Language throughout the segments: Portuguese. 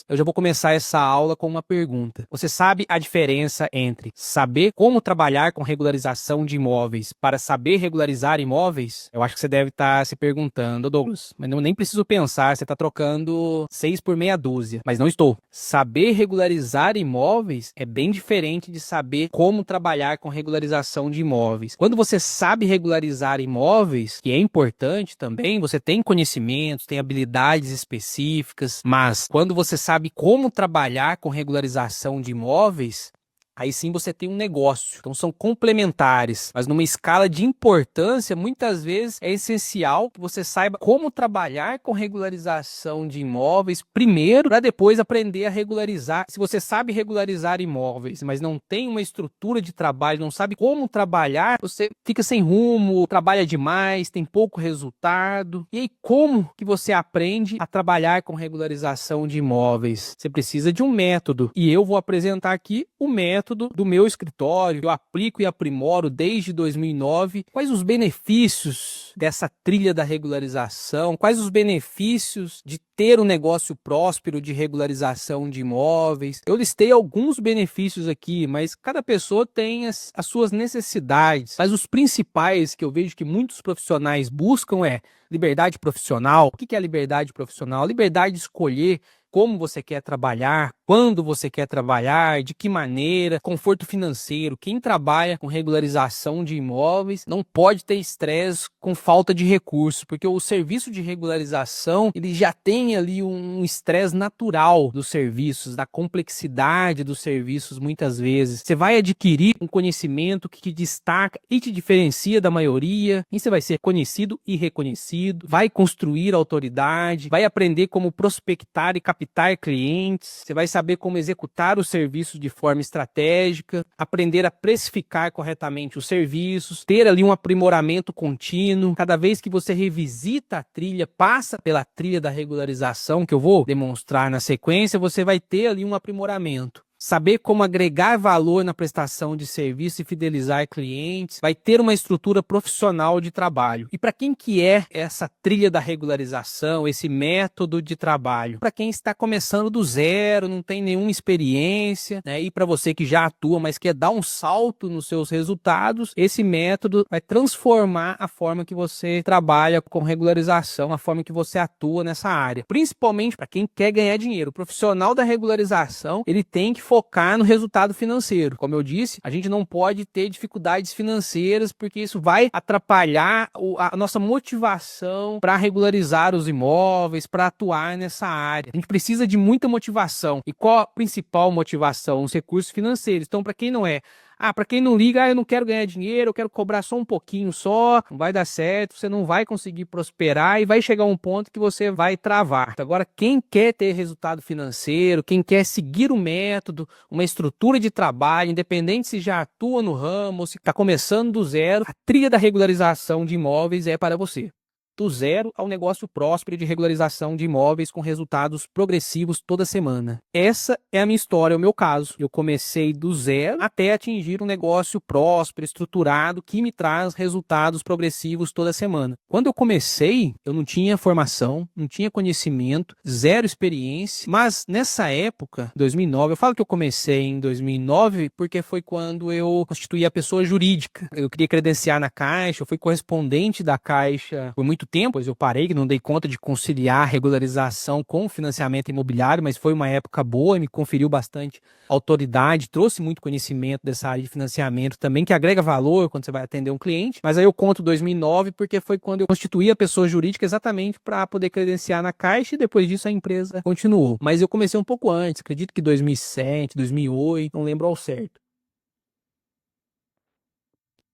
Eu já vou começar essa aula com uma pergunta. Você sabe a diferença entre saber como trabalhar com regularização de imóveis para saber regularizar imóveis? Eu acho que você deve estar se perguntando, Douglas, mas eu nem preciso pensar, você está trocando 6 por meia dúzia. Mas não estou. Saber regularizar imóveis é bem diferente de saber como trabalhar com regularização de imóveis. Quando você sabe regularizar imóveis, que é importante também, você tem conhecimentos, tem habilidades específicas, mas quando você sabe como trabalhar com regularização de imóveis, aí sim você tem um negócio. Então são complementares, mas numa escala de importância, muitas vezes é essencial que você saiba como trabalhar com regularização de imóveis primeiro, para depois aprender a regularizar. Se você sabe regularizar imóveis, mas não tem uma estrutura de trabalho, não sabe como trabalhar, você fica sem rumo, trabalha demais, tem pouco resultado. E aí como que você aprende a trabalhar com regularização de imóveis? Você precisa de um método, e eu vou apresentar aqui o método do meu escritório, eu aplico e aprimoro desde 2009. Quais os benefícios dessa trilha da regularização? Quais os benefícios de ter um negócio próspero de regularização de imóveis? Eu listei alguns benefícios aqui, mas cada pessoa tem as suas necessidades. Mas os principais que eu vejo que muitos profissionais buscam é liberdade profissional. O que é a liberdade profissional? A liberdade de escolher como você quer trabalhar, quando você quer trabalhar, de que maneira, conforto financeiro. Quem trabalha com regularização de imóveis não pode ter estresse com falta de recursos, porque o serviço de regularização, ele já tem ali um estresse natural dos serviços, da complexidade dos serviços muitas vezes. Você vai adquirir um conhecimento que te destaca e te diferencia da maioria, e você vai ser conhecido e reconhecido, vai construir autoridade, vai aprender como prospectar e captar clientes, você vai saber como executar os serviços de forma estratégica, aprender a precificar corretamente os serviços, ter ali um aprimoramento contínuo. Cada vez que você revisita a trilha, passa pela trilha da regularização, que eu vou demonstrar na sequência, você vai ter ali um aprimoramento. Saber como agregar valor na prestação de serviço e fidelizar clientes, vai ter uma estrutura profissional de trabalho. E para quem que é essa trilha da regularização, esse método de trabalho? Para quem está começando do zero, não tem nenhuma experiência, né? E para você que já atua, mas quer dar um salto nos seus resultados, esse método vai transformar a forma que você trabalha com regularização, a forma que você atua nessa área. Principalmente para quem quer ganhar dinheiro. O profissional da regularização, ele tem que focar no resultado financeiro. Como eu disse, a gente não pode ter dificuldades financeiras, porque isso vai atrapalhar a nossa motivação para regularizar os imóveis, para atuar nessa área. A gente precisa de muita motivação. E qual a principal motivação? Os recursos financeiros. Então, para quem não é para quem não liga, eu não quero ganhar dinheiro, eu quero cobrar só um pouquinho só, não vai dar certo, você não vai conseguir prosperar e vai chegar um ponto que você vai travar. Agora, quem quer ter resultado financeiro, quem quer seguir o método, uma estrutura de trabalho, independente se já atua no ramo ou se está começando do zero, a trilha da regularização de imóveis é para você. Do zero ao negócio próspero de regularização de imóveis com resultados progressivos toda semana. Essa é a minha história, é o meu caso. Eu comecei do zero até atingir um negócio próspero, estruturado, que me traz resultados progressivos toda semana. Quando eu comecei, eu não tinha formação, não tinha conhecimento, zero experiência, mas nessa época, 2009, eu falo que eu comecei em 2009 porque foi quando eu constituí a pessoa jurídica. Eu queria credenciar na Caixa, eu fui correspondente da Caixa por muito tempo, pois eu parei, que não dei conta de conciliar regularização com financiamento imobiliário, mas foi uma época boa e me conferiu bastante autoridade, trouxe muito conhecimento dessa área de financiamento também, que agrega valor quando você vai atender um cliente. Mas aí eu conto 2009 porque foi quando eu constituí a pessoa jurídica exatamente para poder credenciar na Caixa, e depois disso a empresa continuou. Mas eu comecei um pouco antes, acredito que 2007, 2008, não lembro ao certo.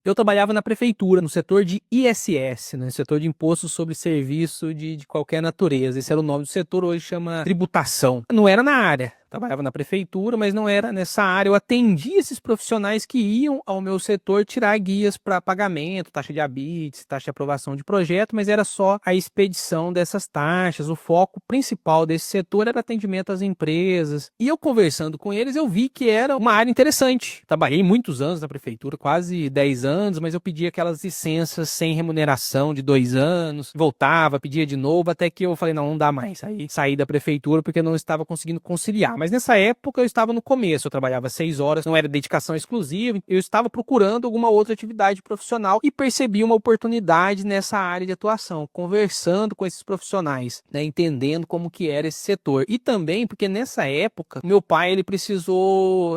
Eu trabalhava na prefeitura, no setor de ISS, né? Setor de Imposto sobre Serviço de qualquer natureza. Esse era o nome do setor, hoje chama tributação. Não era na área, Trabalhava na prefeitura, mas não era nessa área. Eu atendia esses profissionais que iam ao meu setor tirar guias para pagamento, taxa de habites, taxa de aprovação de projeto, mas era só a expedição dessas taxas. O foco principal desse setor era atendimento às empresas. E eu conversando com eles, eu vi que era uma área interessante. Trabalhei muitos anos na prefeitura, quase 10 anos, mas eu pedia aquelas licenças sem remuneração de 2 anos, voltava, pedia de novo, até que eu falei, não dá mais. Aí saí da prefeitura porque eu não estava conseguindo conciliar. Mas nessa época eu estava no começo, eu trabalhava 6 horas, não era dedicação exclusiva, eu estava procurando alguma outra atividade profissional e percebi uma oportunidade nessa área de atuação, conversando com esses profissionais, né, entendendo como que era esse setor. E também porque nessa época, meu pai, ele precisou,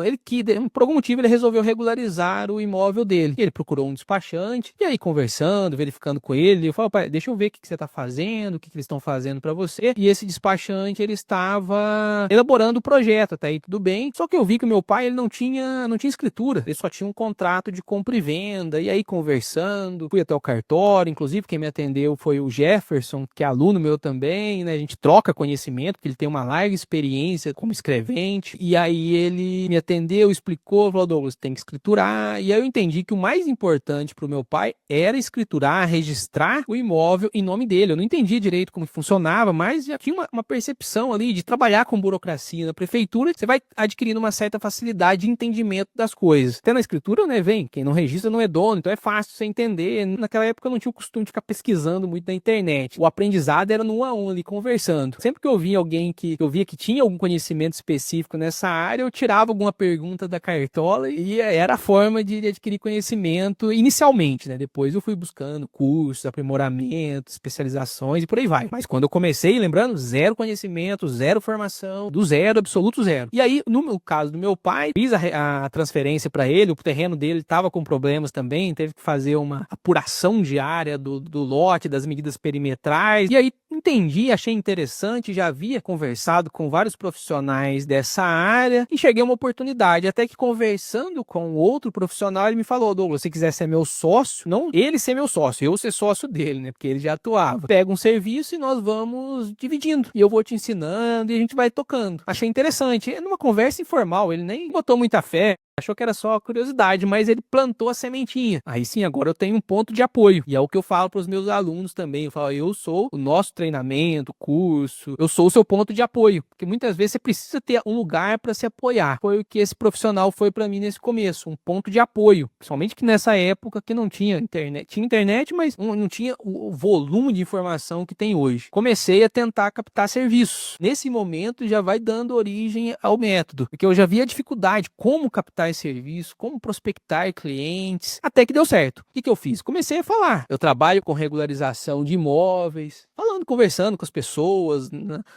por algum motivo ele resolveu regularizar o imóvel dele. Ele procurou um despachante, e aí conversando, verificando com ele, eu falei, pai, deixa eu ver o que você está fazendo, o que eles estão fazendo para você. E esse despachante, ele estava elaborando o projeto, até aí tudo bem. Só que eu vi que o meu pai, ele não tinha escritura, ele só tinha um contrato de compra e venda. E aí conversando, fui até o cartório, inclusive quem me atendeu foi o Jefferson, que é aluno meu também, né? A gente troca conhecimento, porque ele tem uma larga experiência como escrevente. E aí ele me atendeu, explicou, falou, Douglas, tem que escriturar. E aí eu entendi que o mais importante para o meu pai era escriturar, registrar o imóvel em nome dele. Eu não entendia direito como funcionava, mas já tinha uma percepção ali de trabalhar com burocracia na prefeitura. Você vai adquirindo uma certa facilidade de entendimento das coisas. Até na escritura, né, quem não registra não é dono, então é fácil você entender. Naquela época eu não tinha o costume de ficar pesquisando muito na internet. O aprendizado era no 1 a 1 ali, conversando. Sempre que eu via alguém que eu via que tinha algum conhecimento específico nessa área, eu tirava alguma pergunta da cartola e era a forma de adquirir conhecimento inicialmente, né? Depois eu fui buscando cursos, aprimoramentos, especializações e por aí vai. Mas quando eu comecei, lembrando, zero conhecimento, zero formação, do zero, absoluto zero. E aí, no caso do meu pai, fiz a transferência para ele, o terreno dele estava com problemas também, teve que fazer uma apuração diária do lote, das medidas perimetrais, e aí entendi, achei interessante, já havia conversado com vários profissionais dessa área, enxerguei uma oportunidade, até que conversando com outro profissional, ele me falou, Douglas, se quiser ser meu sócio, não ele ser meu sócio, eu ser sócio dele, né, porque ele já atuava, pega um serviço e nós vamos dividindo, e eu vou te ensinando e a gente vai tocando. Achei interessante, numa conversa informal, ele nem botou muita fé, achou que era só curiosidade, mas ele plantou a sementinha. Aí sim, agora eu tenho um ponto de apoio. E é o que eu falo para os meus alunos também. Eu falo, eu sou o nosso treinamento, curso, eu sou o seu ponto de apoio. Porque muitas vezes você precisa ter um lugar para se apoiar. Foi o que esse profissional foi para mim nesse começo, um ponto de apoio. Principalmente que nessa época que não tinha internet. Tinha internet, mas não tinha o volume de informação que tem hoje. Comecei a tentar captar serviços. Nesse momento já vai dando origem ao método. Porque eu já vi a dificuldade, como captar esse serviço, como prospectar clientes, até que deu certo. O que eu fiz? Comecei a falar. Eu trabalho com regularização de imóveis, conversando com as pessoas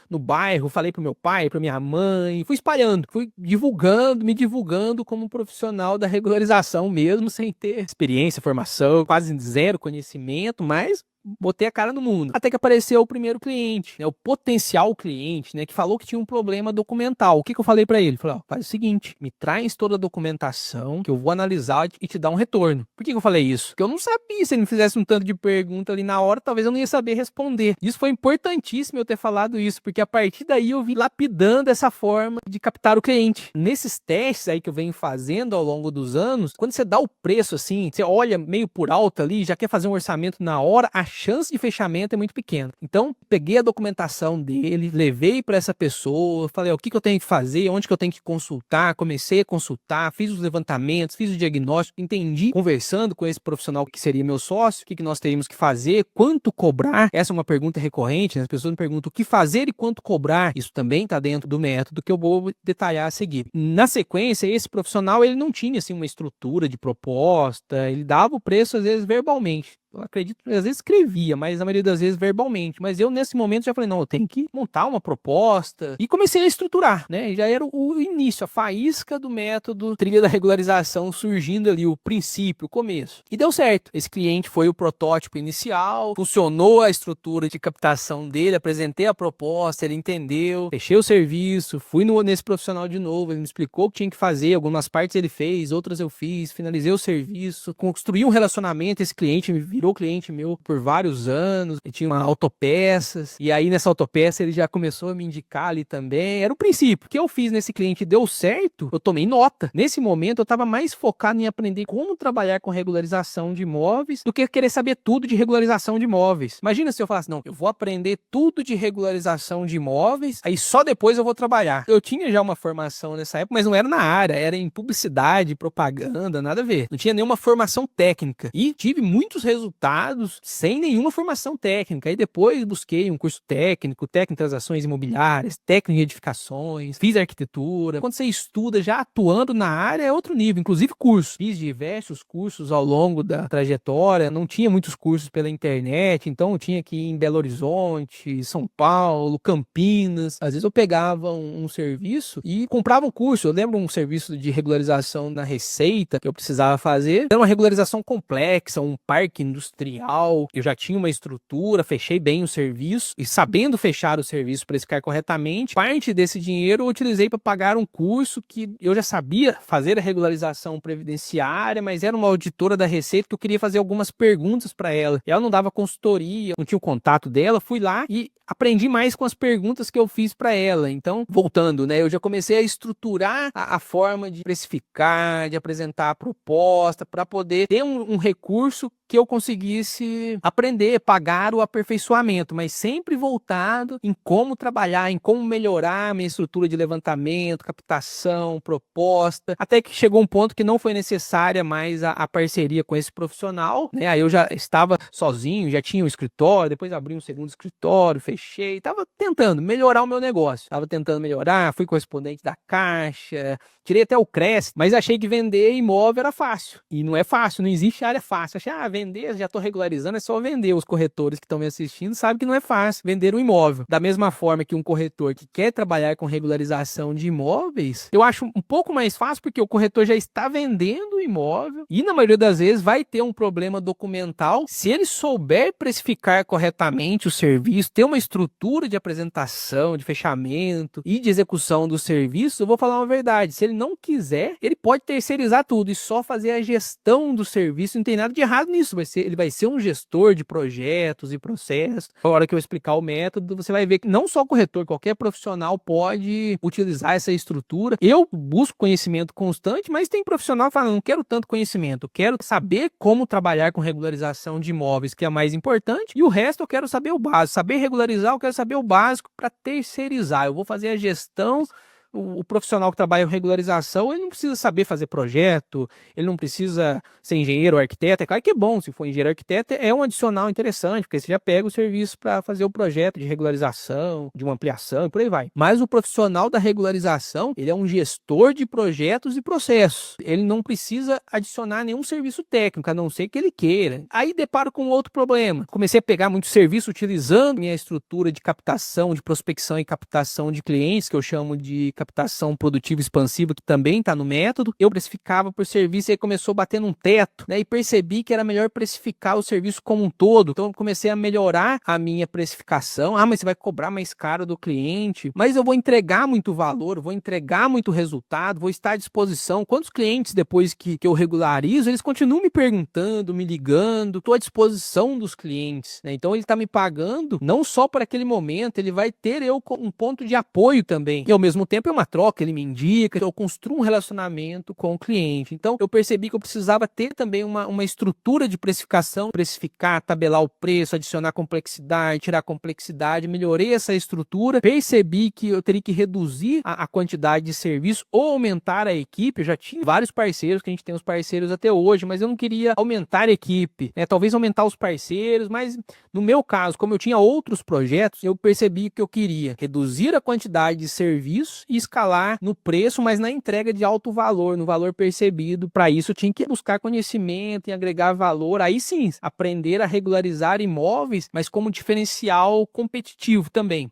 no bairro, falei pro meu pai, pra minha mãe, fui espalhando, fui me divulgando como profissional da regularização mesmo, sem ter experiência, formação, quase zero conhecimento, mas botei a cara no mundo. Até que apareceu o primeiro cliente, né, o potencial cliente, né, que falou que tinha um problema documental. O que eu falei para ele? Falei, ó, faz o seguinte, me traz toda a documentação que eu vou analisar e te dar um retorno. Por que eu falei isso? Porque eu não sabia, se ele me fizesse um tanto de pergunta ali na hora, talvez eu não ia saber responder. Isso foi importantíssimo eu ter falado isso, porque a partir daí eu vim lapidando essa forma de captar o cliente. Nesses testes aí que eu venho fazendo ao longo dos anos, quando você dá o preço assim, você olha meio por alto ali, já quer fazer um orçamento na hora, a chance de fechamento é muito pequena. Então, peguei a documentação dele, levei para essa pessoa, falei, o que eu tenho que fazer, onde que eu tenho que consultar, comecei a consultar, fiz os levantamentos, fiz o diagnóstico, entendi, conversando com esse profissional que seria meu sócio, o que nós teríamos que fazer, quanto cobrar, essa é uma pergunta recorrente, né? As pessoas me perguntam o que fazer e quanto cobrar, isso também está dentro do método que eu vou detalhar a seguir. Na sequência, esse profissional, ele não tinha assim uma estrutura de proposta, ele dava o preço às vezes verbalmente. Eu acredito, às vezes escrevia, mas na maioria das vezes verbalmente. Mas eu, nesse momento, já falei, não, eu tenho que montar uma proposta. E comecei a estruturar, né? Já era o início, a faísca do método trilha da regularização surgindo ali, o princípio, o começo. E deu certo. Esse cliente foi o protótipo inicial, funcionou a estrutura de captação dele, apresentei a proposta, ele entendeu, fechei o serviço, fui nesse profissional de novo, ele me explicou o que tinha que fazer, algumas partes ele fez, outras eu fiz, finalizei o serviço, construí um relacionamento, esse cliente me virou cliente meu por vários anos, ele tinha uma autopeças, e aí nessa autopeça ele já começou a me indicar ali também. Era o princípio. O que eu fiz nesse cliente deu certo, eu tomei nota. Nesse momento eu estava mais focado em aprender como trabalhar com regularização de imóveis do que querer saber tudo de regularização de imóveis. Imagina se eu falasse, não, eu vou aprender tudo de regularização de imóveis, aí só depois eu vou trabalhar. Eu tinha já uma formação nessa época, mas não era na área, era em publicidade, propaganda, nada a ver. Não tinha nenhuma formação técnica. E tive muitos resultados sem nenhuma formação técnica. Aí depois busquei um curso técnico em transações imobiliárias, técnico em edificações, fiz arquitetura. Quando você estuda já atuando na área é outro nível, inclusive curso. Fiz diversos cursos ao longo da trajetória, não tinha muitos cursos pela internet, então eu tinha que ir em Belo Horizonte, São Paulo, Campinas. Às vezes eu pegava um serviço e comprava um curso. Eu lembro um serviço de regularização na Receita que eu precisava fazer. Era uma regularização complexa, um parque industrial. Eu já tinha uma estrutura, fechei bem o serviço e sabendo fechar o serviço, precificar corretamente, parte desse dinheiro eu utilizei para pagar um curso que eu já sabia fazer a regularização previdenciária, mas era uma auditora da Receita que eu queria fazer algumas perguntas para ela. Ela não dava consultoria, não tinha o contato dela, fui lá e aprendi mais com as perguntas que eu fiz para ela. Então, voltando, né, eu já comecei a estruturar a forma de precificar, de apresentar a proposta, para poder ter um recurso que eu conseguisse aprender, pagar o aperfeiçoamento, mas sempre voltado em como trabalhar, em como melhorar a minha estrutura de levantamento, captação, proposta, até que chegou um ponto que não foi necessária mais a parceria com esse profissional, né? Aí eu já estava sozinho, já tinha um escritório, depois abri um segundo escritório, fechei, estava tentando melhorar o meu negócio, estava tentando melhorar, fui correspondente da Caixa, tirei até o Cresce, mas achei que vender imóvel era fácil, e não é fácil, não existe área fácil. Achei, vender, já estou regularizando, é só vender. Os corretores que estão me assistindo sabem que não é fácil vender um imóvel. Da mesma forma que um corretor que quer trabalhar com regularização de imóveis, eu acho um pouco mais fácil porque o corretor já está vendendo o imóvel e na maioria das vezes vai ter um problema documental. Se ele souber precificar corretamente o serviço, ter uma estrutura de apresentação, de fechamento e de execução do serviço, eu vou falar uma verdade. Se ele não quiser, ele pode terceirizar tudo e só fazer a gestão do serviço. Não tem nada de errado nisso. Ele vai ser um gestor de projetos e processos. Na hora que eu explicar o método, você vai ver que não só o corretor, qualquer profissional pode utilizar essa estrutura. Eu busco conhecimento constante, mas tem profissional falando, não quero tanto conhecimento, quero saber como trabalhar com regularização de imóveis, que é mais importante, e o resto eu quero saber o básico. Saber regularizar, eu quero saber o básico para terceirizar. Eu vou fazer a gestão. O profissional que trabalha em regularização, ele não precisa saber fazer projeto, ele não precisa ser engenheiro ou arquiteto. É claro que é bom, se for engenheiro ou arquiteto, é um adicional interessante, porque você já pega o serviço para fazer o projeto de regularização, de uma ampliação e por aí vai. Mas o profissional da regularização, ele é um gestor de projetos e processos. Ele não precisa adicionar nenhum serviço técnico, a não ser que ele queira. Aí deparo com outro problema. Comecei a pegar muito serviço utilizando minha estrutura de captação, de prospecção e captação de clientes, que eu chamo de captação produtiva expansiva, que também está no método. Eu precificava por serviço e aí começou a bater num teto, né? E percebi que era melhor precificar o serviço como um todo. Então eu comecei a melhorar a minha precificação. Mas você vai cobrar mais caro do cliente. Mas eu vou entregar muito valor, vou entregar muito resultado, vou estar à disposição. Quantos clientes depois que eu regularizo, eles continuam me perguntando, me ligando. Estou à disposição dos clientes, né? Então ele está me pagando não só por aquele momento, ele vai ter um ponto de apoio também. E ao mesmo tempo é uma troca, ele me indica, eu construo um relacionamento com o cliente. Então eu percebi que eu precisava ter também uma estrutura de precificação, precificar, tabelar o preço, adicionar complexidade, tirar complexidade, melhorei essa estrutura, percebi que eu teria que reduzir a quantidade de serviço ou aumentar a equipe. Eu já tinha vários parceiros, que a gente tem os parceiros até hoje, mas eu não queria aumentar a equipe, né? Talvez aumentar os parceiros, mas no meu caso, como eu tinha outros projetos, eu percebi que eu queria reduzir a quantidade de serviço e escalar no preço, mas na entrega de alto valor, no valor percebido. Para isso eu tinha que buscar conhecimento e agregar valor. Aí sim, aprender a regularizar imóveis, mas como diferencial competitivo também.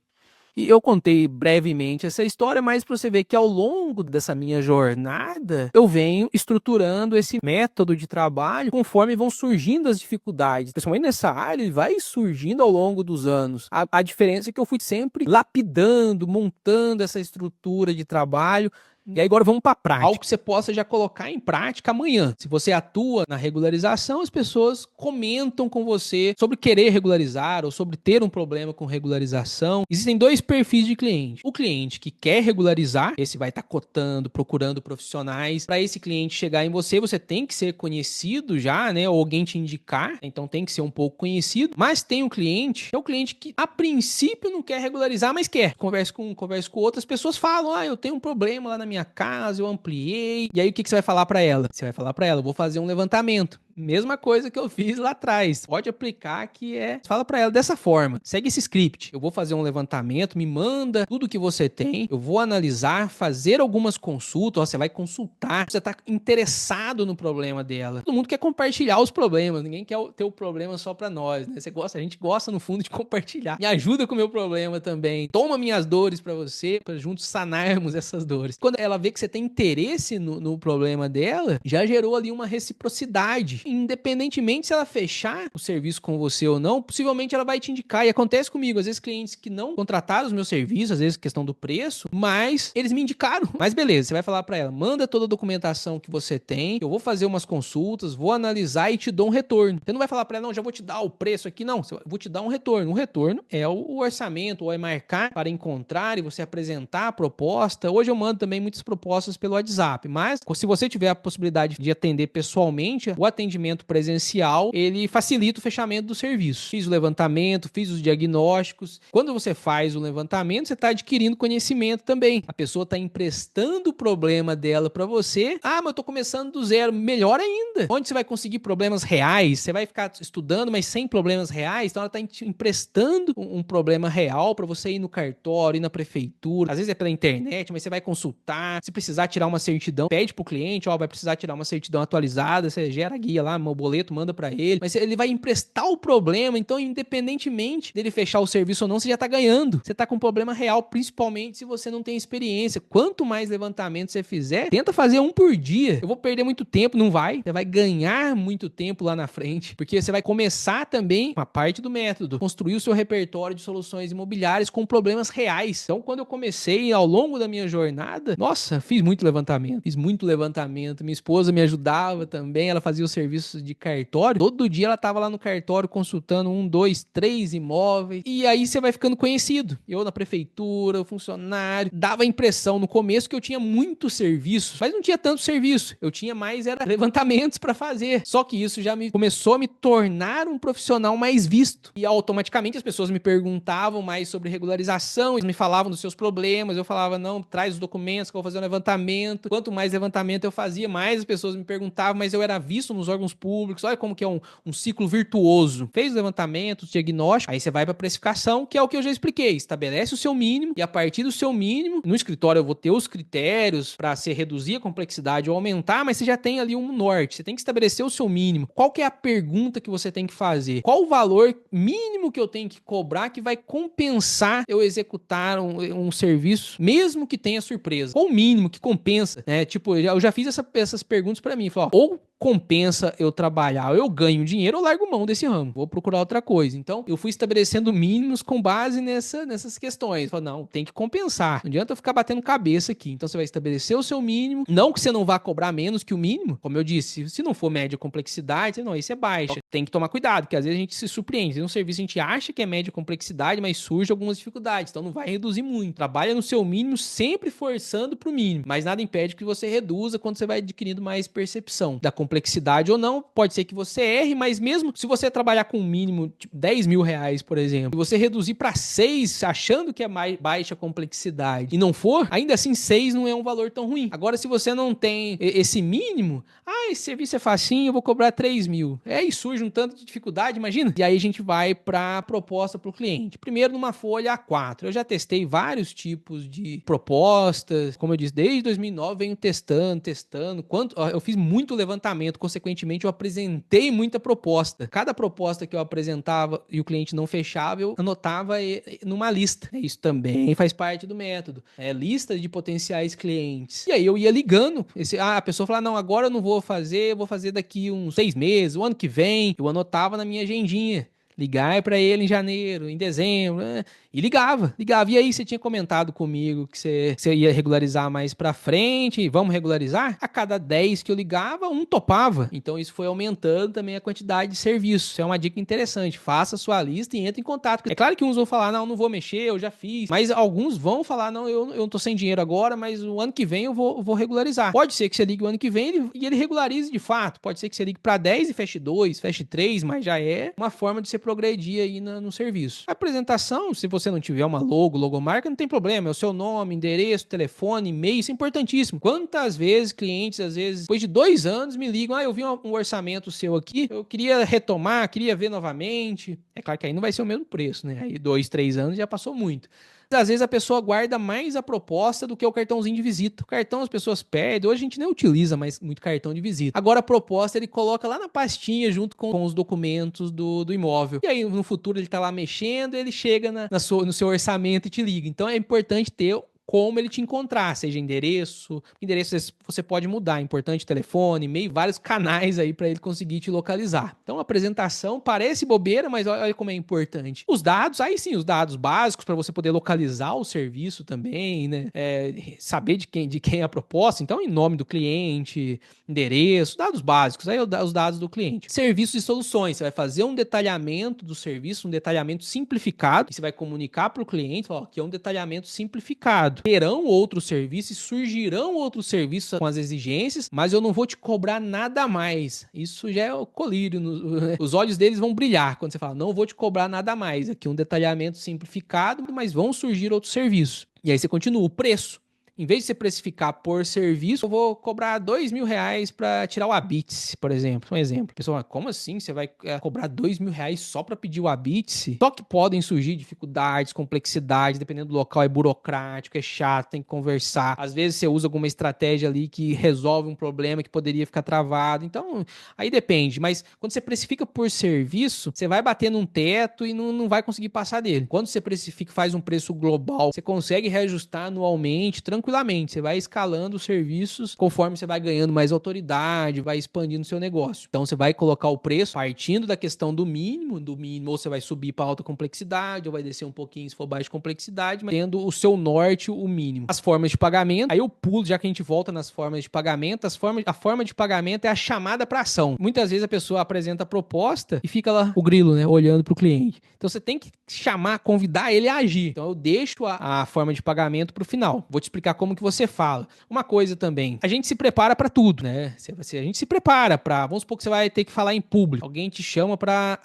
E eu contei brevemente essa história, mas para você ver que ao longo dessa minha jornada, eu venho estruturando esse método de trabalho conforme vão surgindo as dificuldades. Principalmente nessa área, ele vai surgindo ao longo dos anos. A diferença é que eu fui sempre lapidando, montando essa estrutura de trabalho, E aí agora vamos para a prática. Algo que você possa já colocar em prática amanhã. Se você atua na regularização, as pessoas comentam com você sobre querer regularizar ou sobre ter um problema com regularização. Existem dois perfis de cliente. O cliente que quer regularizar, esse vai estar cotando, procurando profissionais. Para esse cliente chegar em você, você tem que ser conhecido já, né? Ou alguém te indicar. Então tem que ser um pouco conhecido. Mas tem um cliente, que é o cliente que a princípio não quer regularizar, mas quer. Converso com outras pessoas, falam, eu tenho um problema lá na minha casa, eu ampliei. E aí o que você vai falar para ela? Você vai falar para ela, vou fazer um levantamento. Mesma coisa que eu fiz lá atrás. Pode aplicar que fala pra ela dessa forma. Segue esse script. Eu vou fazer um levantamento, me manda tudo que você tem. Eu vou analisar, fazer algumas consultas. Você vai consultar. Você tá interessado no problema dela. Todo mundo quer compartilhar os problemas. Ninguém quer ter o problema só pra nós, né? A gente gosta no fundo de compartilhar. Me ajuda com o meu problema também. Toma minhas dores pra você, pra juntos sanarmos essas dores. Quando ela vê que você tem interesse no problema dela, já gerou ali uma reciprocidade. Independentemente se ela fechar o serviço com você ou não, possivelmente ela vai te indicar. E acontece comigo, às vezes clientes que não contrataram os meus serviços, às vezes questão do preço, mas eles me indicaram. Mas beleza, você vai falar pra ela, manda toda a documentação que você tem, eu vou fazer umas consultas, vou analisar e te dou um retorno. Você não vai falar pra ela, não, já vou te dar o preço aqui, não, eu vou te dar um retorno. Um retorno é o orçamento, ou é marcar para encontrar e você apresentar a proposta. Hoje eu mando também muitas propostas pelo WhatsApp, mas se você tiver a possibilidade de atender pessoalmente, o atendimento presencial, ele facilita o fechamento do serviço. Fiz o levantamento, fiz os diagnósticos. Quando você faz o levantamento, você está adquirindo conhecimento também. A pessoa está emprestando o problema dela para você. Mas eu estou começando do zero. Melhor ainda. Onde você vai conseguir problemas reais? Você vai ficar estudando, mas sem problemas reais? Então ela está te emprestando um problema real para você ir no cartório, ir na prefeitura. Às vezes é pela internet, mas você vai consultar. Se precisar tirar uma certidão, pede para o cliente, vai precisar tirar uma certidão atualizada, você gera a guia lá, o boleto manda pra ele, mas ele vai emprestar o problema, então independentemente dele fechar o serviço ou não, você já tá ganhando. Você tá com um problema real, principalmente se você não tem experiência. Quanto mais levantamento você fizer, tenta fazer um por dia. Eu vou perder muito tempo, não vai. Você vai ganhar muito tempo lá na frente, porque você vai começar também uma parte do método, construir o seu repertório de soluções imobiliárias com problemas reais. Então, quando eu comecei ao longo da minha jornada, nossa, fiz muito levantamento. Minha esposa me ajudava também, ela fazia o serviço de cartório, todo dia ela tava lá no cartório consultando 1, 2, 3 imóveis, e aí você vai ficando conhecido. Eu na prefeitura, o funcionário, dava a impressão no começo que eu tinha muito serviço, mas não tinha tanto serviço, eu tinha mais era levantamentos para fazer, só que isso já começou a me tornar um profissional mais visto, e automaticamente as pessoas me perguntavam mais sobre regularização, eles me falavam dos seus problemas, eu falava, não, traz os documentos que eu vou fazer um levantamento. Quanto mais levantamento eu fazia, mais as pessoas me perguntavam, mas eu era visto nos órgãos públicos. Olha como que é um ciclo virtuoso. Fez o levantamento, o diagnóstico, aí você vai para precificação, que é o que eu já expliquei. Estabelece o seu mínimo e a partir do seu mínimo, no escritório eu vou ter os critérios para se reduzir a complexidade ou aumentar, mas você já tem ali um norte. Você tem que estabelecer o seu mínimo. Qual que é a pergunta que você tem que fazer? Qual o valor mínimo que eu tenho que cobrar que vai compensar eu executar um serviço, mesmo que tenha surpresa? Qual o mínimo que compensa? Tipo, eu já fiz essas perguntas para mim. Falei, ou compensa eu trabalhar, eu ganho dinheiro ou largo mão desse ramo, vou procurar outra coisa. Então, eu fui estabelecendo mínimos com base nessas questões. Falei, não, tem que compensar. Não adianta eu ficar batendo cabeça aqui. Então, você vai estabelecer o seu mínimo. Não que você não vá cobrar menos que o mínimo. Como eu disse, se não for média complexidade, não, isso é baixa. Tem que tomar cuidado, porque às vezes a gente se surpreende. Tem um serviço a gente acha que é média complexidade, mas surge algumas dificuldades. Então, não vai reduzir muito. Trabalha no seu mínimo, sempre forçando pro mínimo. Mas nada impede que você reduza quando você vai adquirindo mais percepção da complexidade ou não. Pode ser que você erre, mas mesmo se você trabalhar com um mínimo, tipo 10 mil reais, por exemplo, e você reduzir para 6, achando que é mais baixa complexidade, e não for, ainda assim 6 não é um valor tão ruim. Agora, se você não tem esse mínimo, esse serviço é facinho, eu vou cobrar 3 mil. E surge um tanto de dificuldade, imagina? E aí a gente vai para a proposta para o cliente. Primeiro, numa folha A4. Eu já testei vários tipos de propostas, como eu disse, desde 2009 venho testando. Eu fiz muito levantamento, consequentemente eu apresentei muita proposta. Cada proposta que eu apresentava e o cliente não fechava, eu anotava numa lista. Isso também faz parte do método. Lista de potenciais clientes. E aí eu ia ligando. A pessoa falava, não, agora eu não vou fazer, eu vou fazer daqui uns 6 meses, o ano que vem. Eu anotava na minha agendinha. Ligar para ele em janeiro, em dezembro, né? E ligava. E aí você tinha comentado comigo que você ia regularizar mais pra frente, vamos regularizar? A cada 10 que eu ligava, um topava. Então isso foi aumentando também a quantidade de serviços. Isso é uma dica interessante. Faça a sua lista e entre em contato. É claro que uns vão falar, não vou mexer, eu já fiz. Mas alguns vão falar, não, eu não tô sem dinheiro agora, mas o ano que vem eu vou regularizar. Pode ser que você ligue o ano que vem e ele regularize de fato. Pode ser que você ligue pra 10 e feche 2, feche 3, mas já é uma forma de você progredir aí no serviço. A apresentação, se você não tiver uma logomarca, não tem problema. É o seu nome, endereço, telefone, e-mail, isso é importantíssimo. Quantas vezes clientes, às vezes, depois de 2 anos, me ligam, eu vi um orçamento seu aqui, eu queria retomar, queria ver novamente. É claro que aí não vai ser o mesmo preço, né? Aí 2, 3 anos já passou muito. Às vezes a pessoa guarda mais a proposta do que o cartãozinho de visita. O cartão as pessoas perdem, hoje a gente nem utiliza mais muito cartão de visita. Agora a proposta ele coloca lá na pastinha junto com os documentos do imóvel. E aí no futuro ele tá lá mexendo, ele chega no seu orçamento e te liga. Então é importante ter como ele te encontrar, seja endereço você pode mudar, importante telefone, e-mail, vários canais aí para ele conseguir te localizar. Então a apresentação parece bobeira, mas olha como é importante. Os dados, aí sim, os dados básicos para você poder localizar o serviço também, né? Saber de quem é a proposta, então em nome do cliente, endereço, dados básicos, aí os dados do cliente. Serviços e soluções, você vai fazer um detalhamento do serviço, um detalhamento simplificado, que você vai comunicar para o cliente, ó, que é um detalhamento simplificado. Terão outros serviços, surgirão outros serviços com as exigências, mas eu não vou te cobrar nada a mais. Isso já é o colírio. Os olhos deles vão brilhar quando você fala, não vou te cobrar nada a mais. Aqui um detalhamento simplificado, mas vão surgir outros serviços. E aí você continua, o preço. Em vez de você precificar por serviço, eu vou cobrar R$ 2.000 para tirar o Habite, por exemplo. Um exemplo. A pessoa, como assim? Você vai cobrar R$ 2.000 só para pedir o Habite? Só que podem surgir dificuldades, complexidades, dependendo do local, é burocrático, é chato, tem que conversar. Às vezes você usa alguma estratégia ali que resolve um problema que poderia ficar travado. Então, aí depende. Mas quando você precifica por serviço, você vai bater num teto e não vai conseguir passar dele. Quando você precifica, faz um preço global, você consegue reajustar anualmente, tranquilamente. Você vai escalando os serviços conforme você vai ganhando mais autoridade, vai expandindo o seu negócio. Então você vai colocar o preço partindo da questão do mínimo ou você vai subir para alta complexidade, ou vai descer um pouquinho se for baixa complexidade, mas tendo o seu norte, o mínimo. As formas de pagamento, aí eu pulo, já que a gente volta nas formas de pagamento, a forma de pagamento é a chamada para ação. Muitas vezes a pessoa apresenta a proposta e fica lá o grilo, né, olhando para o cliente. Então você tem que chamar, convidar ele a agir. Então eu deixo a forma de pagamento para o final. Vou te explicar como que você fala. Uma coisa também, a gente se prepara para tudo, né? A gente se prepara para, vamos supor que você vai ter que falar em público. Alguém te chama para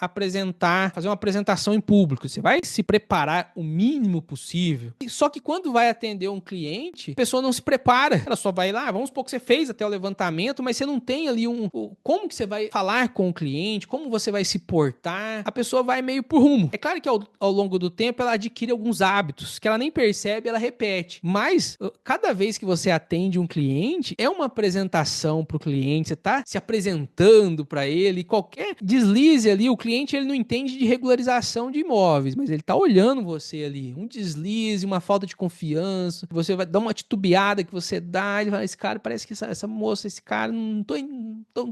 fazer uma apresentação em público. Você vai se preparar o mínimo possível. Só que quando vai atender um cliente, a pessoa não se prepara. Ela só vai lá, vamos supor que você fez até o levantamento, mas você não tem ali como que você vai falar com o cliente, como você vai se portar. A pessoa vai meio por rumo. É claro que ao longo do tempo ela adquire alguns hábitos que ela nem percebe, ela repete. Mas cada vez que você atende um cliente, é uma apresentação para o cliente, você está se apresentando para ele, qualquer deslize ali, o cliente ele não entende de regularização de imóveis, mas ele está olhando você ali, um deslize, uma falta de confiança, você vai dar uma titubeada que você dá, ele fala, esse cara parece que essa moça, esse cara, não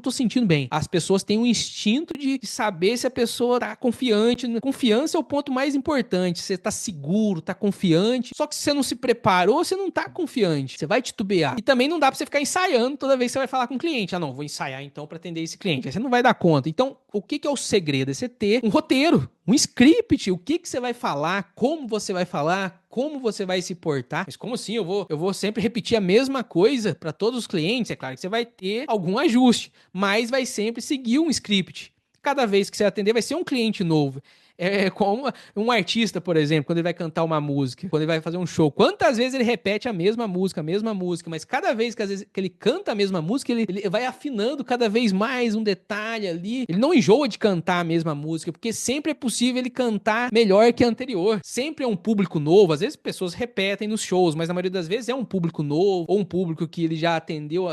tô sentindo bem. As pessoas têm um instinto de saber se a pessoa está confiante. Confiança é o ponto mais importante, você está seguro, está confiante, só que se você não se preparou, você não está confiante, você vai titubear. E também não dá pra você ficar ensaiando toda vez que você vai falar com o cliente. Ah, não, vou ensaiar então pra atender esse cliente. Aí você não vai dar conta. Então, o que é o segredo? É você ter um roteiro, um script, o que você vai falar, como você vai falar, como você vai se portar. Mas como assim? Eu vou sempre repetir a mesma coisa para todos os clientes? É claro que você vai ter algum ajuste, mas vai sempre seguir um script. Cada vez que você atender vai ser um cliente novo. É como um artista, por exemplo, quando ele vai cantar uma música, quando ele vai fazer um show. Quantas vezes ele repete a mesma música, mas cada vez que, às vezes, que ele canta a mesma música, ele vai afinando cada vez mais um detalhe ali. Ele não enjoa de cantar a mesma música, porque sempre é possível ele cantar melhor que a anterior. Sempre é um público novo. Às vezes pessoas repetem nos shows, mas na maioria das vezes é um público novo, ou um público que ele já atendeu,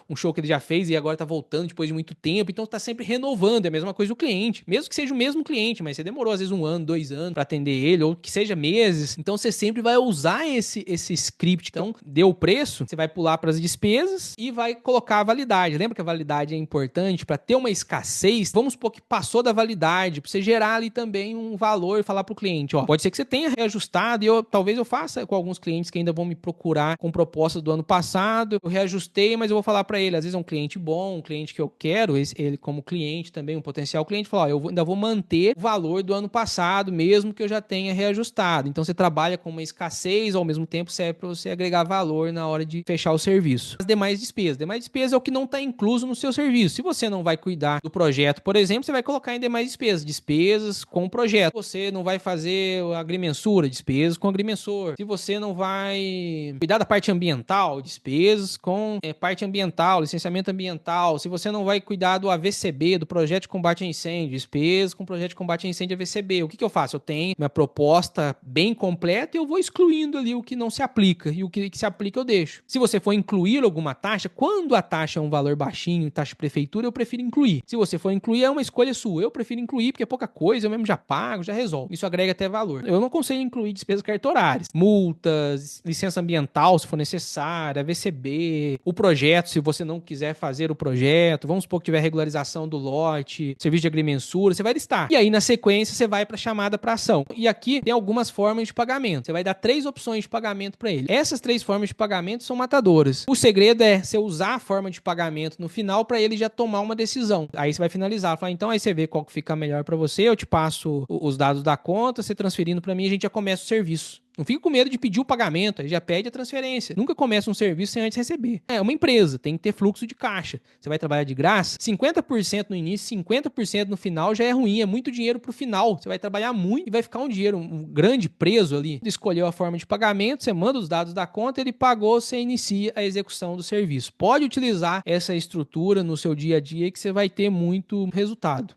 um show que ele já fez e agora tá voltando depois de muito tempo. Então tá sempre renovando. É a mesma coisa do cliente. Mesmo que seja o mesmo cliente, mas você demorou às vezes 1 ano, 2 anos para atender ele, ou que seja meses. Então você sempre vai usar esse script. Então, deu o preço, você vai pular para as despesas e vai colocar a validade. Lembra que a validade é importante para ter uma escassez? Vamos supor que passou da validade, para você gerar ali também um valor e falar para o cliente, ó, pode ser que você tenha reajustado e talvez eu faça com alguns clientes que ainda vão me procurar com propostas do ano passado, eu reajustei, mas eu vou falar para ele, às vezes é um cliente bom, um cliente que eu quero, ele como cliente também, um potencial cliente, falar, ó, eu ainda vou manter o valor do ano passado, mesmo que eu já tenha reajustado. Então você trabalha com uma escassez, ao mesmo tempo serve para você agregar valor na hora de fechar o serviço. As demais despesas é o que não está incluso no seu serviço. Se você não vai cuidar do projeto, por exemplo, você vai colocar em demais despesas com o projeto. Você não vai fazer agrimensura, despesas com agrimensor. Se você não vai cuidar da parte ambiental, despesas com parte ambiental, licenciamento ambiental. Se você não vai cuidar do AVCB, do projeto de combate a incêndio, despesas com projeto de combate a incêndio AVCB. O que eu faço? Eu tenho minha proposta bem completa e eu vou excluindo ali o que não se aplica e o que se aplica eu deixo. Se você for incluir alguma taxa, quando a taxa é um valor baixinho, taxa de prefeitura, eu prefiro incluir. Se você for incluir, é uma escolha sua. Eu prefiro incluir porque é pouca coisa, eu mesmo já pago, já resolve. Isso agrega até valor. Eu não consigo incluir despesas cartorárias, multas, licença ambiental, se for necessária, VCB, o projeto, se você não quiser fazer o projeto, vamos supor que tiver regularização do lote, serviço de agrimensura, você vai listar. E aí, na sequência, você vai para a chamada para ação. E aqui tem algumas formas de pagamento. Você vai dar 3 opções de pagamento para ele. Essas 3 formas de pagamento são matadoras. O segredo é você usar a forma de pagamento no final para ele já tomar uma decisão. Aí você vai finalizar. Falar, então aí você vê qual que fica melhor para você, eu te passo os dados da conta, você transferindo para mim, a gente já começa o serviço. Não fica com medo de pedir o pagamento, aí já pede a transferência. Nunca começa um serviço sem antes receber. É uma empresa, tem que ter fluxo de caixa. Você vai trabalhar de graça, 50% no início, 50% no final já é ruim, é muito dinheiro pro final. Você vai trabalhar muito e vai ficar um dinheiro grande preso ali. Você escolheu a forma de pagamento, você manda os dados da conta, ele pagou, você inicia a execução do serviço. Pode utilizar essa estrutura no seu dia a dia que você vai ter muito resultado.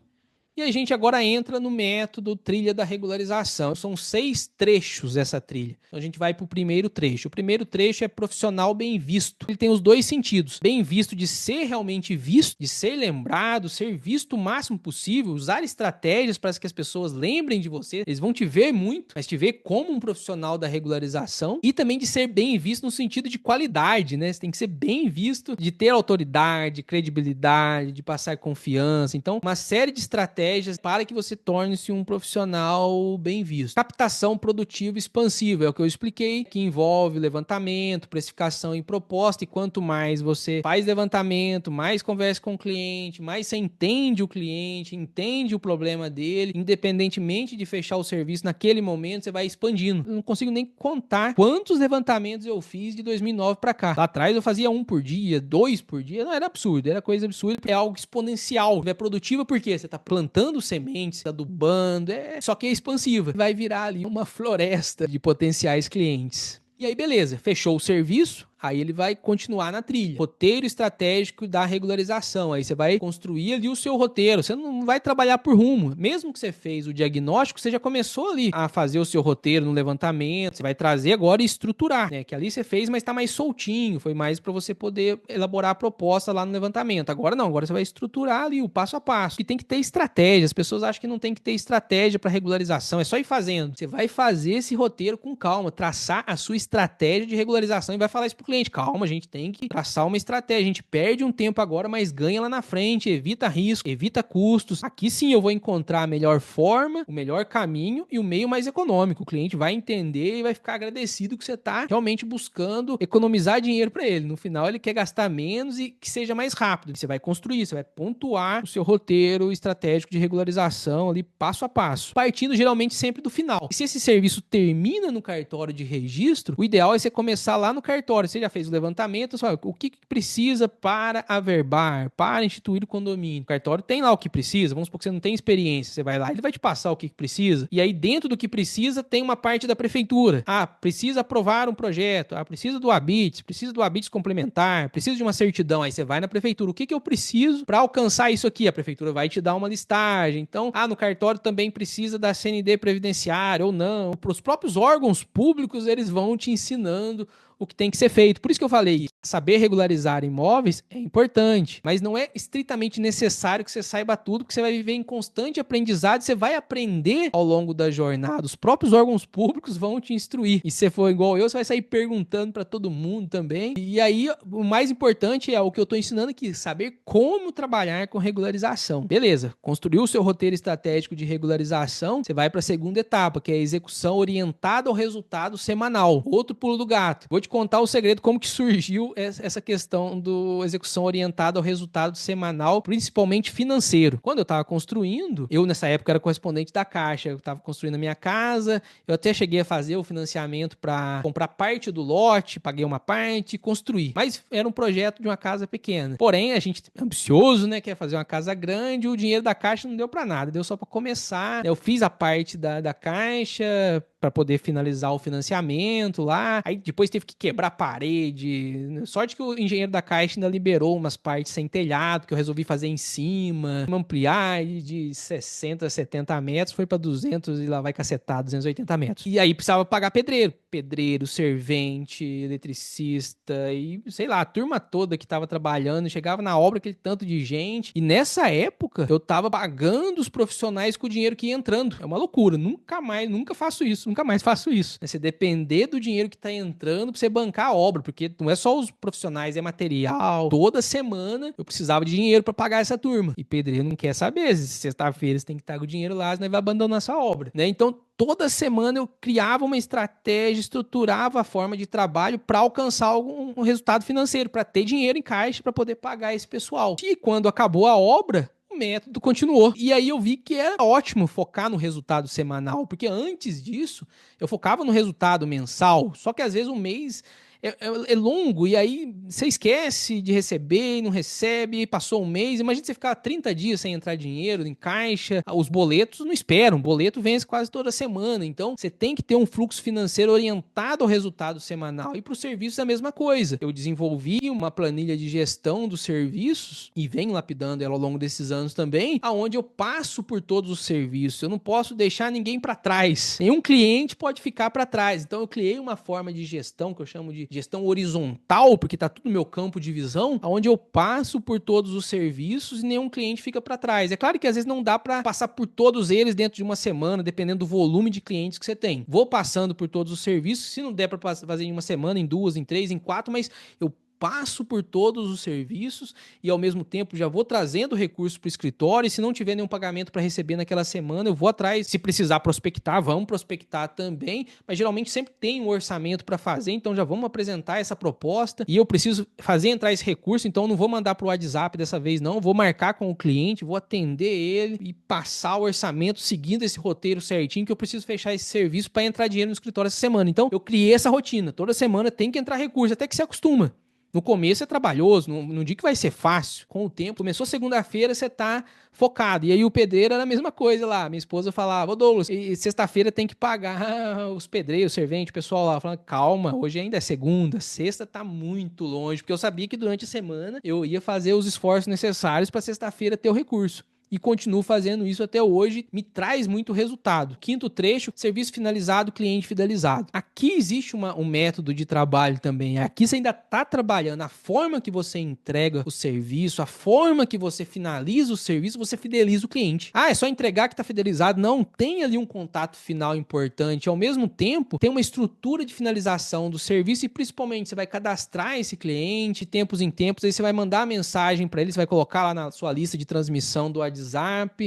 E a gente agora entra no método trilha da regularização. São 6 trechos essa trilha. Então a gente vai para o primeiro trecho. O primeiro trecho é profissional bem visto. Ele tem os 2 sentidos. Bem visto de ser realmente visto, de ser lembrado, ser visto o máximo possível, usar estratégias para que as pessoas lembrem de você. Eles vão te ver muito, mas te ver como um profissional da regularização. E também de ser bem visto no sentido de qualidade, né? Você tem que ser bem visto, de ter autoridade, credibilidade, de passar confiança. Então, uma série de estratégias para que você torne-se um profissional bem visto. Captação produtiva expansiva, é o que eu expliquei, que envolve levantamento, precificação e proposta, e quanto mais você faz levantamento, mais conversa com o cliente, mais você entende o cliente, entende o problema dele, independentemente de fechar o serviço naquele momento, você vai expandindo. Eu não consigo nem contar quantos levantamentos eu fiz de 2009 para cá. Lá atrás eu fazia 1 por dia, 2 por dia, não era absurdo, era coisa absurda, é algo exponencial, é produtiva porque você está plantando sementes, adubando, só que é expansiva. Vai virar ali uma floresta de potenciais clientes. E aí, beleza, fechou o serviço, aí ele vai continuar na trilha. Roteiro estratégico da regularização. Aí você vai construir ali o seu roteiro. Você não vai trabalhar por rumo. Mesmo que você fez o diagnóstico, você já começou ali a fazer o seu roteiro no levantamento. Você vai trazer agora e estruturar, né? Que ali você fez, mas está mais soltinho. Foi mais para você poder elaborar a proposta lá no levantamento. Agora não, agora você vai estruturar ali o passo a passo. E tem que ter estratégia. As pessoas acham que não tem que ter estratégia para regularização. É só ir fazendo. Você vai fazer esse roteiro com calma, traçar a sua estratégia de regularização e vai falar isso pro cliente. Calma, a gente tem que traçar uma estratégia. A gente perde um tempo agora, mas ganha lá na frente, evita risco, evita custos. Aqui sim eu vou encontrar a melhor forma, o melhor caminho e o meio mais econômico. O cliente vai entender e vai ficar agradecido que você está realmente buscando economizar dinheiro para ele. No final ele quer gastar menos e que seja mais rápido. Você vai construir, você vai pontuar o seu roteiro estratégico de regularização ali passo a passo, partindo geralmente sempre do final. E se esse serviço termina no cartório de registro, o ideal é você começar lá no cartório. Você já fez o levantamento, só o que precisa para averbar, para instituir o condomínio. O cartório tem lá o que precisa, vamos supor que você não tem experiência, você vai lá, ele vai te passar o que precisa, e aí dentro do que precisa tem uma parte da prefeitura. Precisa aprovar um projeto, precisa do habites, precisa do habites complementar, precisa de uma certidão, aí você vai na prefeitura, o que eu preciso para alcançar isso aqui? A prefeitura vai te dar uma listagem. Então, no cartório também precisa da CND previdenciária ou não. Para os próprios órgãos públicos, eles vão te ensinando o que tem que ser feito. Por isso que eu falei, saber regularizar imóveis é importante, mas não é estritamente necessário que você saiba tudo, porque você vai viver em constante aprendizado, você vai aprender ao longo da jornada. Os próprios órgãos públicos vão te instruir. E se você for igual eu, você vai sair perguntando para todo mundo também. E aí, o mais importante é o que eu estou ensinando aqui, saber como trabalhar com regularização. Beleza, construiu o seu roteiro estratégico de regularização, você vai para a segunda etapa, que é a execução orientada ao resultado semanal. Outro pulo do gato. Vou te contar o segredo, como que surgiu essa questão do execução orientada ao resultado semanal, principalmente financeiro. Quando eu estava construindo, eu nessa época era correspondente da Caixa, eu estava construindo a minha casa, eu até cheguei a fazer o financiamento para comprar parte do lote, paguei uma parte e construir. Mas era um projeto de uma casa pequena. Porém, a gente é ambicioso, né, quer fazer uma casa grande, o dinheiro da Caixa não deu para nada, deu só para começar. Eu fiz a parte da Caixa para poder finalizar o financiamento lá. Aí depois teve que quebrar a parede. Sorte que o engenheiro da Caixa ainda liberou umas partes sem telhado, que eu resolvi fazer em cima, ampliar de 60 a 70 metros, foi para 200 e lá vai cacetar, 280 metros. E aí precisava pagar pedreiro, servente, eletricista e, sei lá, a turma toda que tava trabalhando, chegava na obra aquele tanto de gente. E nessa época, eu tava pagando os profissionais com o dinheiro que ia entrando. É uma loucura, nunca faço isso. Nunca mais faço isso. Você depender do dinheiro que tá entrando pra você bancar a obra, porque não é só os profissionais, é material. Toda semana eu precisava de dinheiro pra pagar essa turma. E pedreiro não quer saber. Sexta-feira você tem que estar com o dinheiro lá, senão ele vai abandonar sua obra, né? Então, toda semana eu criava uma estratégia, estruturava a forma de trabalho para alcançar algum resultado financeiro, para ter dinheiro em caixa para poder pagar esse pessoal. E quando acabou a obra, método continuou. E aí eu vi que era ótimo focar no resultado semanal, porque antes disso eu focava no resultado mensal, só que às vezes um mês é longo, e aí você esquece de receber e não recebe, passou um mês, imagina você ficar 30 dias sem entrar dinheiro em caixa, os boletos não esperam, o boleto vence quase toda semana, então você tem que ter um fluxo financeiro orientado ao resultado semanal, e para os serviços é a mesma coisa. Eu desenvolvi uma planilha de gestão dos serviços, e venho lapidando ela ao longo desses anos também, aonde eu passo por todos os serviços, eu não posso deixar ninguém para trás, nenhum cliente pode ficar para trás, então eu criei uma forma de gestão que eu chamo de gestão horizontal, porque está tudo no meu campo de visão, onde eu passo por todos os serviços e nenhum cliente fica para trás. É claro que às vezes não dá para passar por todos eles dentro de uma semana, dependendo do volume de clientes que você tem. Vou passando por todos os serviços, se não der para fazer em uma semana, em duas, em três, em quatro, mas eu passo por todos os serviços e ao mesmo tempo já vou trazendo recurso para o escritório, e se não tiver nenhum pagamento para receber naquela semana, eu vou atrás. Se precisar prospectar, vamos prospectar também, mas geralmente sempre tem um orçamento para fazer, então já vamos apresentar essa proposta e eu preciso fazer entrar esse recurso, então não vou mandar para o WhatsApp dessa vez não, vou marcar com o cliente, vou atender ele e passar o orçamento seguindo esse roteiro certinho, que eu preciso fechar esse serviço para entrar dinheiro no escritório essa semana. Então eu criei essa rotina, toda semana tem que entrar recurso, até que se acostuma. No começo é trabalhoso, não digo que vai ser fácil. Com o tempo, começou segunda-feira, você tá focado. E aí o pedreiro era a mesma coisa lá. Minha esposa falava, ô Douglas, e sexta-feira tem que pagar os pedreiros, o servente, o pessoal lá. Falando, calma, hoje ainda é segunda, sexta tá muito longe. Porque eu sabia que durante a semana eu ia fazer os esforços necessários para sexta-feira ter o recurso. E continuo fazendo isso até hoje, me traz muito resultado. Quinto trecho, serviço finalizado, cliente fidelizado. Aqui existe um método de trabalho também. Aqui você ainda está trabalhando. A forma que você entrega o serviço, a forma que você finaliza o serviço, você fideliza o cliente. Ah, é só entregar que está fidelizado. Não, tem ali um contato final importante. Ao mesmo tempo, tem uma estrutura de finalização do serviço e principalmente você vai cadastrar esse cliente, tempos em tempos, aí você vai mandar a mensagem para ele, você vai colocar lá na sua lista de transmissão do WhatsApp,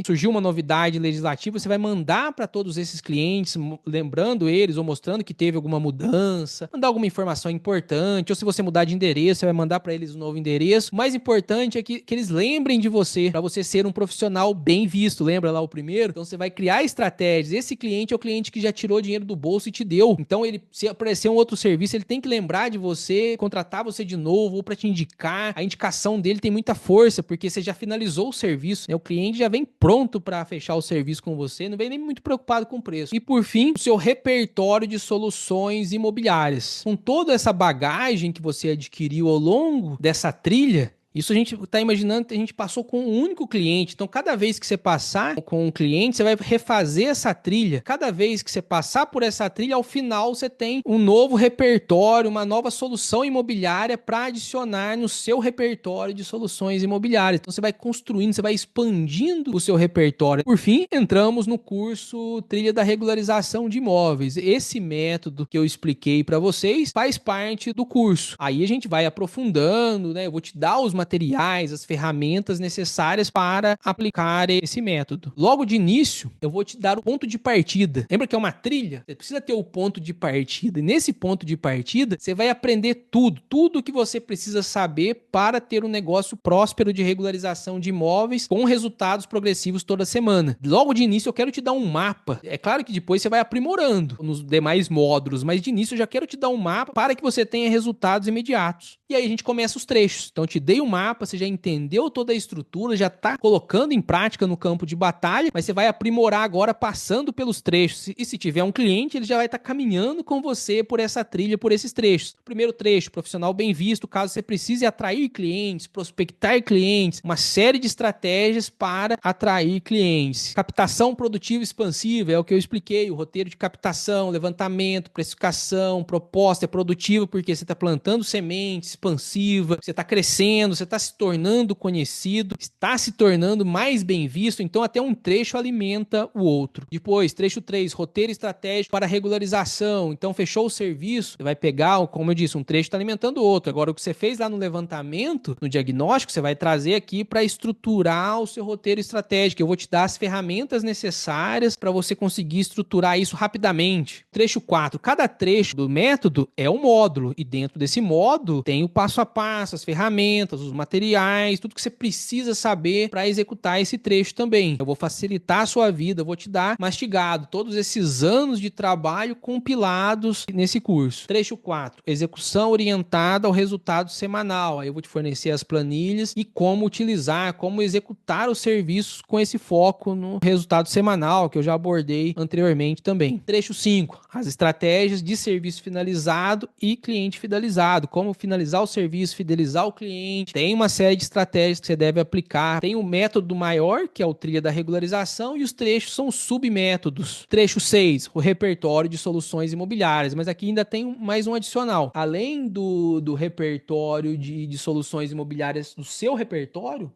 surgiu uma novidade legislativa, você vai mandar para todos esses clientes, lembrando eles ou mostrando que teve alguma mudança, mandar alguma informação importante, ou se você mudar de endereço, você vai mandar para eles um novo endereço. O mais importante é que eles lembrem de você, para você ser um profissional bem visto. Lembra lá o primeiro? Então você vai criar estratégias. Esse cliente é o cliente que já tirou dinheiro do bolso e te deu. Então ele, se aparecer um outro serviço, ele tem que lembrar de você, contratar você de novo ou para te indicar. A indicação dele tem muita força, porque você já finalizou o serviço, né? O cliente já vem pronto para fechar o serviço com você, não vem nem muito preocupado com o preço. E por fim, o seu repertório de soluções imobiliárias. Com toda essa bagagem que você adquiriu ao longo dessa trilha, Isso a gente está imaginando que a gente passou com um único cliente. Então, cada vez que você passar com um cliente, você vai refazer essa trilha. Cada vez que você passar por essa trilha, ao final você tem um novo repertório, uma nova solução imobiliária para adicionar no seu repertório de soluções imobiliárias. Então, você vai construindo, você vai expandindo o seu repertório. Por fim, entramos no curso Trilha da Regularização de Imóveis. Esse método que eu expliquei para vocês faz parte do curso. Aí a gente vai aprofundando, né? Eu vou te dar os materiais, as ferramentas necessárias para aplicar esse método. Logo de início, eu vou te dar o ponto de partida. Lembra que é uma trilha? Você precisa ter o ponto de partida. E nesse ponto de partida, você vai aprender tudo que você precisa saber para ter um negócio próspero de regularização de imóveis com resultados progressivos toda semana. Logo de início, eu quero te dar um mapa. É claro que depois você vai aprimorando nos demais módulos, mas de início eu já quero te dar um mapa para que você tenha resultados imediatos. E aí a gente começa os trechos. Então, eu te dei um mapa, você já entendeu toda a estrutura, já está colocando em prática no campo de batalha, mas você vai aprimorar agora passando pelos trechos. E se tiver um cliente, ele já vai estar caminhando com você por essa trilha, por esses trechos. Primeiro trecho, profissional bem visto, caso você precise atrair clientes, prospectar clientes, uma série de estratégias para atrair clientes. Captação produtiva expansiva, é o que eu expliquei, o roteiro de captação, levantamento, precificação, proposta é produtiva porque você está plantando sementes, expansiva, você está crescendo, você está se tornando conhecido, está se tornando mais bem visto, então até um trecho alimenta o outro. Depois, trecho 3, roteiro estratégico para regularização. Então, fechou o serviço, você vai pegar, como eu disse, um trecho está alimentando o outro. Agora, o que você fez lá no levantamento, no diagnóstico, você vai trazer aqui para estruturar o seu roteiro estratégico. Eu vou te dar as ferramentas necessárias para você conseguir estruturar isso rapidamente. Trecho 4, cada trecho do método é um módulo, e dentro desse módulo tem o passo a passo, as ferramentas, os materiais, tudo que você precisa saber para executar esse trecho também. Eu vou facilitar a sua vida, eu vou te dar mastigado todos esses anos de trabalho compilados nesse curso. Trecho 4, execução orientada ao resultado semanal. Aí eu vou te fornecer as planilhas e como utilizar, como executar os serviços com esse foco no resultado semanal, que eu já abordei anteriormente também. Trecho 5, as estratégias de serviço finalizado e cliente fidelizado. Como finalizar o serviço, fidelizar o cliente. Tem uma série de estratégias que você deve aplicar. Tem o método maior, que é o trilha da regularização, e os trechos são submétodos. Trecho 6, o repertório de soluções imobiliárias. Mas aqui ainda tem mais um adicional. Além do repertório de soluções imobiliárias do seu repertório,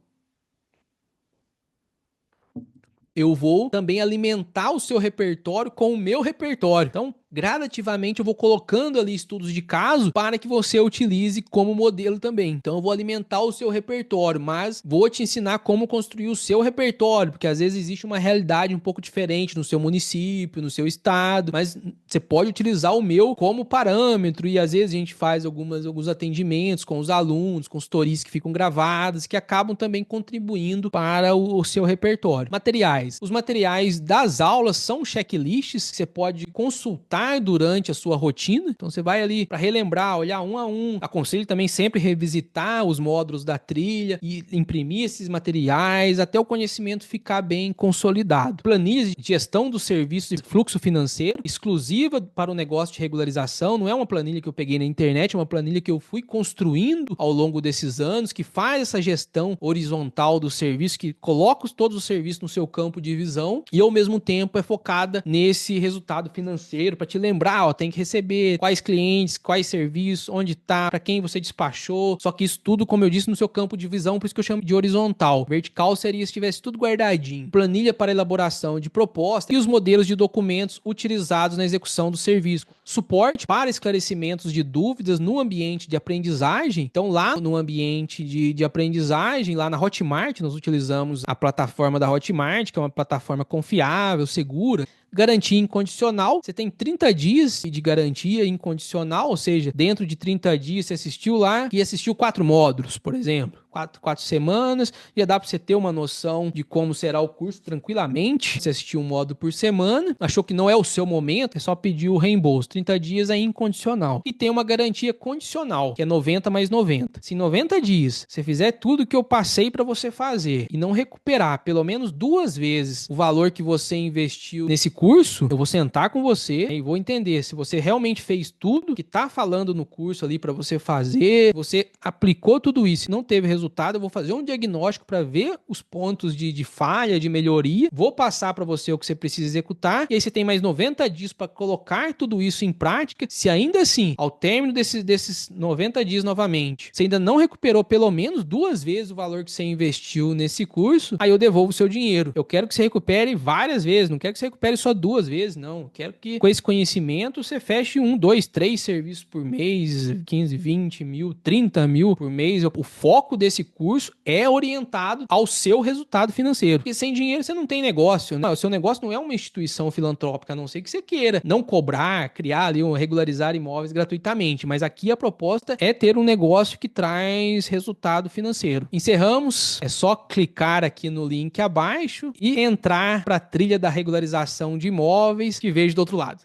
eu vou também alimentar o seu repertório com o meu repertório. Então, gradativamente eu vou colocando ali estudos de caso para que você utilize como modelo também. Então eu vou alimentar o seu repertório, mas vou te ensinar como construir o seu repertório, porque às vezes existe uma realidade um pouco diferente no seu município, no seu estado, mas você pode utilizar o meu como parâmetro, e às vezes a gente faz alguns atendimentos com os alunos, consultorias que ficam gravadas, que acabam também contribuindo para o seu repertório. Materiais. Os materiais das aulas são checklists que você pode consultar durante a sua rotina. Então você vai ali para relembrar, olhar um a um. Aconselho também sempre revisitar os módulos da trilha e imprimir esses materiais até o conhecimento ficar bem consolidado. Planilha de gestão do serviço de fluxo financeiro, exclusiva para o negócio de regularização. Não é uma planilha que eu peguei na internet, é uma planilha que eu fui construindo ao longo desses anos, que faz essa gestão horizontal do serviço, que coloca todos os serviços no seu campo de visão e ao mesmo tempo é focada nesse resultado financeiro para te lembrar, ó, tem que receber quais clientes, quais serviços, onde tá, para quem você despachou. Só que isso tudo, como eu disse, no seu campo de visão, por isso que eu chamo de horizontal. Vertical seria se tivesse tudo guardadinho. Planilha para elaboração de proposta e os modelos de documentos utilizados na execução do serviço. Suporte para esclarecimentos de dúvidas no ambiente de aprendizagem. Então, lá no ambiente de aprendizagem, lá na Hotmart, nós utilizamos a plataforma da Hotmart, que é uma plataforma confiável, segura. Garantia incondicional, você tem 30 dias de garantia incondicional, ou seja, dentro de 30 dias você assistiu lá e assistiu 4 módulos, por exemplo. 4 semanas, já dá para você ter uma noção de como será o curso tranquilamente. Você assistiu um módulo por semana, achou que não é o seu momento, é só pedir o reembolso. 30 dias é incondicional. E tem uma garantia condicional, que é 90 mais 90. Se em 90 dias você fizer tudo que eu passei para você fazer e não recuperar pelo menos 2 vezes o valor que você investiu nesse curso, curso, eu vou sentar com você e vou entender se você realmente fez tudo que tá falando no curso ali para você fazer, você aplicou tudo isso e não teve resultado, eu vou fazer um diagnóstico para ver os pontos de falha, de melhoria, vou passar para você o que você precisa executar, e aí você tem mais 90 dias para colocar tudo isso em prática. Se ainda assim, ao término desses 90 dias novamente, você ainda não recuperou pelo menos 2 vezes o valor que você investiu nesse curso, aí eu devolvo o seu dinheiro. Eu quero que você recupere várias vezes, não quero que você recupere só 2 vezes, não. Eu quero que com esse conhecimento você feche 1, 2, 3 serviços por mês, 15, 20 mil, 30 mil por mês. O foco desse curso é orientado ao seu resultado financeiro. Porque sem dinheiro você não tem negócio, né? O seu negócio não é uma instituição filantrópica, a não ser que você queira não cobrar, criar ali, regularizar imóveis gratuitamente. Mas aqui a proposta é ter um negócio que traz resultado financeiro. Encerramos. É só clicar aqui no link abaixo e entrar para a trilha da regularização de imóveis que vejo do outro lado.